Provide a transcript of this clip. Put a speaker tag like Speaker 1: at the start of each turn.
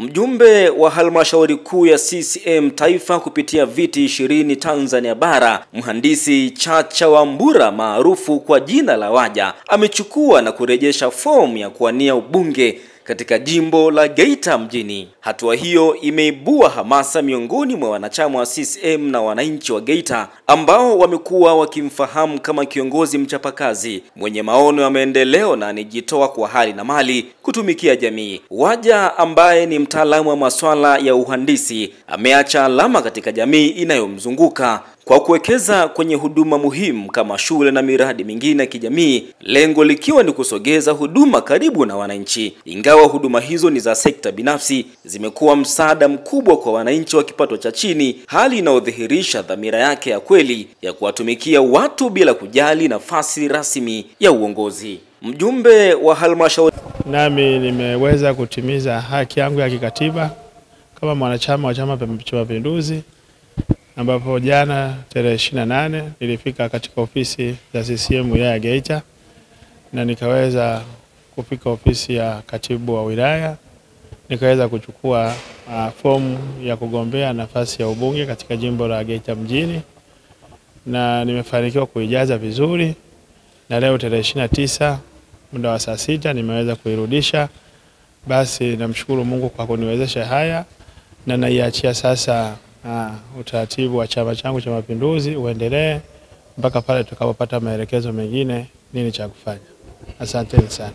Speaker 1: Mjumbe wa halmashauri kuu ya CCM Taifa kupitia viti 20 Tanzania Bara, mhandisi Chacha Wambura maarufu kwa jina la Waja, amechukua na kurejesha fomu ya kuwania ubunge katika jimbo la Geita mjini. Hatua hiyo imeibua hamasa miongoni mwa wanachama wa CCM na wananchi wa Geita ambao wamekuwa wakimfahamu kama kiongozi mchapakazi, mwenye maono ya maendeleo na anijitoa kwa hali na mali kutumikia jamii. Waja ambaye ni mtaalamu wa masuala ya uhandisi ameacha alama katika jamii inayomzunguka kwa kuwekeza kwenye huduma muhimu kama shule na miradi mingine ya kijamii, lengo likiwa ni kusogeza huduma karibu na wananchi. Ingawa huduma hizo ni za sekta binafsi, zimekuwa msaada mkubwa kwa wananchi wa kipato cha chini, hali inayodhihirisha dhamira yake ya kweli ya kuwatumikia watu bila kujali nafasi rasmi ya uongozi. Mjumbe wa halmashauri:
Speaker 2: nami nimeweza kutimiza haki yangu ya kikatiba kama mwanachama wa Chama cha Mapinduzi, ambapo jana tarehe 28 nilifika katika ofisi za CCM ya Geita na nikaweza kufika ofisi ya katibu wa wilaya, nikaweza kuchukua fomu ya kugombea nafasi ya ubunge katika jimbo la Geita mjini, na nimefanikiwa kuijaza vizuri, na leo tarehe 29 muda wa saa 6 nimeweza kuirudisha. Basi namshukuru Mungu kwa kuniwezesha haya, na naiachia sasa utaratibu wa chama changu cha Mapinduzi uendelee mpaka pale tutakapopata maelekezo mengine nini cha kufanya. Asanteni sana.